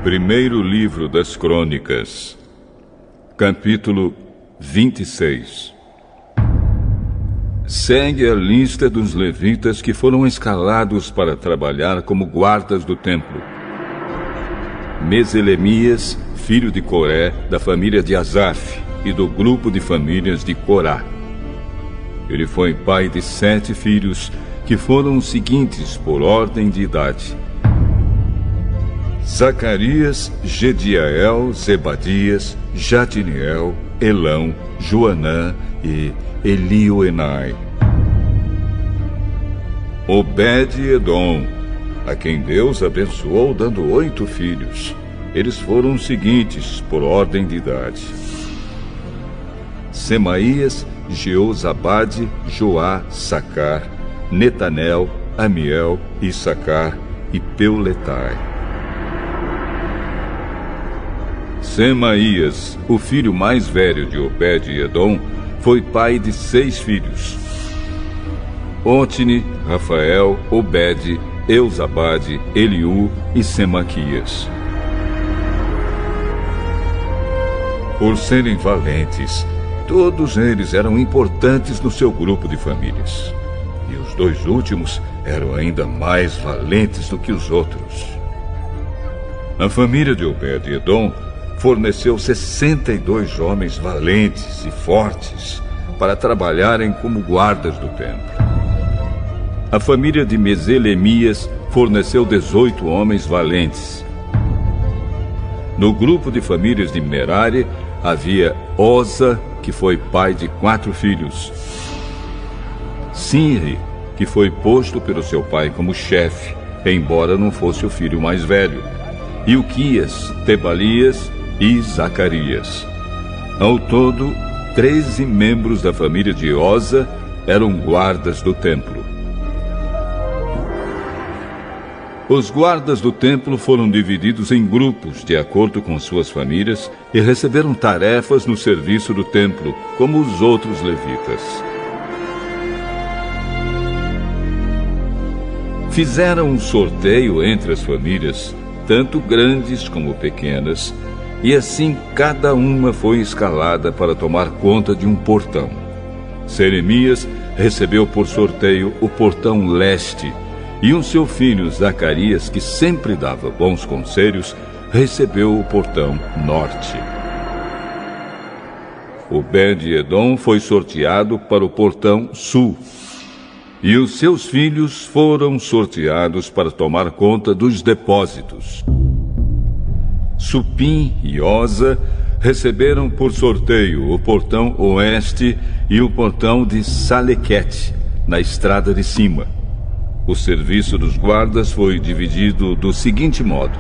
Primeiro livro das Crônicas, capítulo 26. Segue a lista dos levitas que foram escalados para trabalhar como guardas do templo. Meselemias, filho de Coré, da família de Asaf e do grupo de famílias de Corá. Ele foi pai de 7 filhos, que foram os seguintes por ordem de idade: Zacarias, Gediael, Zebadias, Jadiniel, Elão, Joanã e Elioenai. Obed-edom, a quem Deus abençoou dando 8 filhos. Eles foram os seguintes por ordem de idade: Semaías, Jeozabade, Joá, Sacar, Netanel, Amiel, Issacar e Peuletai. Semaías, o filho mais velho de Obed-edom, foi pai de 6 filhos: Otni, Rafael, Obed, Euzabade, Eliú e Semaquias. Por serem valentes, todos eles eram importantes no seu grupo de famílias. E os 2 últimos eram ainda mais valentes do que os outros. A família de Obed-edom forneceu 62 homens valentes e fortes para trabalharem como guardas do templo. A família de Meselemias forneceu 18 homens valentes. No grupo de famílias de Merari havia Oza, que foi pai de 4 filhos. Sinri, que foi posto pelo seu pai como chefe, embora não fosse o filho mais velho. Ilquias, Tebalias e Zacarias. Ao todo, 13 membros da família de Oza eram guardas do templo. Os guardas do templo foram divididos em grupos de acordo com suas famílias e receberam tarefas no serviço do templo, como os outros levitas. Fizeram um sorteio entre as famílias, tanto grandes como pequenas, e assim cada uma foi escalada para tomar conta de um portão. Seremias recebeu por sorteio o portão leste, e o seu filho Zacarias, que sempre dava bons conselhos, recebeu o portão norte. Obed-edom foi sorteado para o portão sul, e os seus filhos foram sorteados para tomar conta dos depósitos. Supim e Oza receberam por sorteio o portão oeste e o portão de Salequete, na estrada de cima. O serviço dos guardas foi dividido do seguinte modo: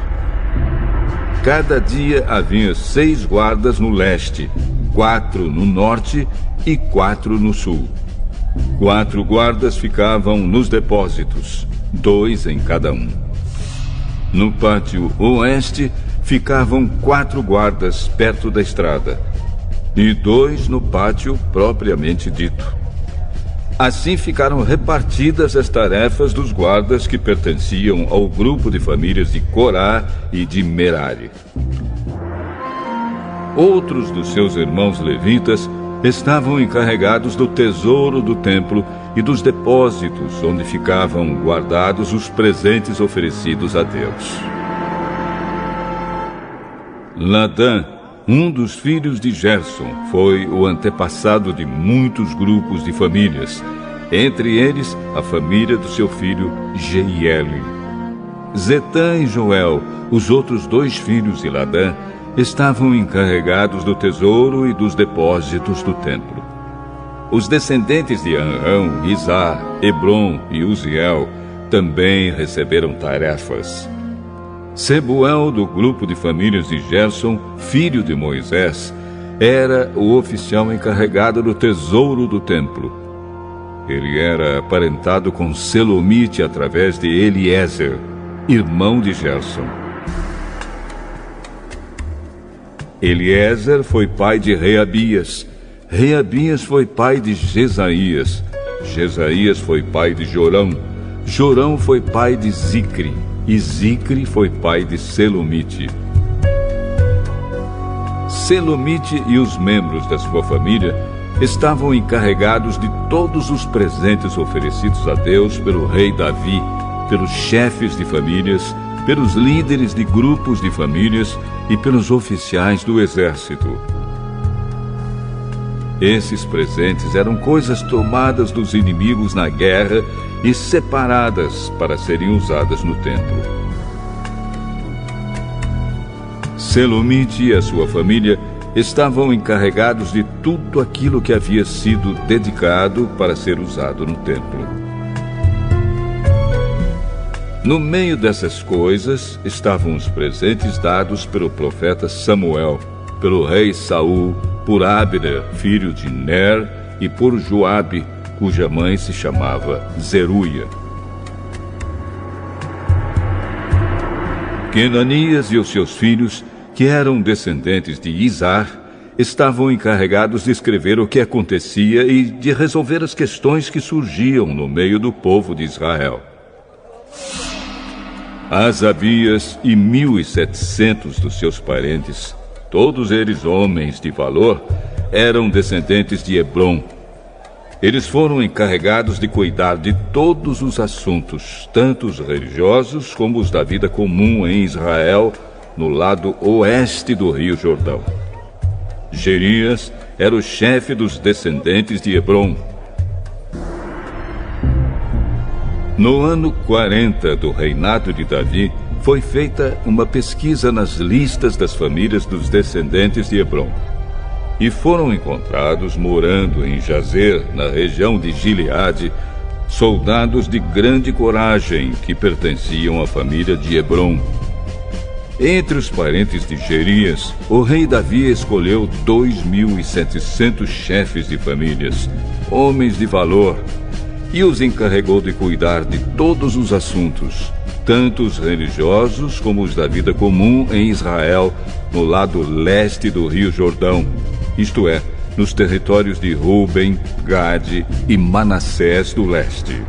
cada dia havia 6 guardas no leste, 4 no norte e 4 no sul. 4 guardas ficavam nos depósitos, 2 em cada um. No pátio oeste ficavam 4 guardas perto da estrada, e 2 no pátio propriamente dito. Assim ficaram repartidas as tarefas dos guardas que pertenciam ao grupo de famílias de Corá e de Merari. Outros dos seus irmãos levitas estavam encarregados do tesouro do templo e dos depósitos onde ficavam guardados os presentes oferecidos a Deus. Ladã, um dos filhos de Gerson, foi o antepassado de muitos grupos de famílias, entre eles a família do seu filho Jeieli. Zetã e Joel, os outros 2 filhos de Ladã, estavam encarregados do tesouro e dos depósitos do templo. Os descendentes de Anrão, Izá, Hebron e Uziel também receberam tarefas. Sebuel, do grupo de famílias de Gerson, filho de Moisés, era o oficial encarregado do tesouro do templo. Ele era aparentado com Selomite através de Eliezer, irmão de Gerson. Eliezer foi pai de Reabias. Reabias foi pai de Jesaías. Jesaías foi pai de Jorão. Jorão foi pai de Zicre. E Zicre foi pai de Selomite. Selomite e os membros da sua família estavam encarregados de todos os presentes oferecidos a Deus pelo rei Davi, pelos chefes de famílias, pelos líderes de grupos de famílias e pelos oficiais do exército. Esses presentes eram coisas tomadas dos inimigos na guerra e separadas para serem usadas no templo. Selomite e a sua família estavam encarregados de tudo aquilo que havia sido dedicado para ser usado no templo. No meio dessas coisas estavam os presentes dados pelo profeta Samuel, pelo rei Saul, por Abner, filho de Ner, e por Joabe, cuja mãe se chamava Zeruia. Kenanias e os seus filhos, que eram descendentes de Izar, estavam encarregados de escrever o que acontecia e de resolver as questões que surgiam no meio do povo de Israel. Asabias e 1.700 dos seus parentes, todos eles homens de valor, eram descendentes de Hebrom. Eles foram encarregados de cuidar de todos os assuntos, tanto os religiosos como os da vida comum em Israel, no lado oeste do Rio Jordão. Jerias era o chefe dos descendentes de Hebrom. No ano 40 do reinado de Davi, foi feita uma pesquisa nas listas das famílias dos descendentes de Hebrom. E foram encontrados, morando em Jazer, na região de Gileade, soldados de grande coragem que pertenciam à família de Hebrom. Entre os parentes de Jerias, o rei Davi escolheu 2.700 chefes de famílias, homens de valor, e os encarregou de cuidar de todos os assuntos, tanto os religiosos como os da vida comum em Israel, no lado leste do Rio Jordão, isto é, nos territórios de Ruben, Gade e Manassés do leste.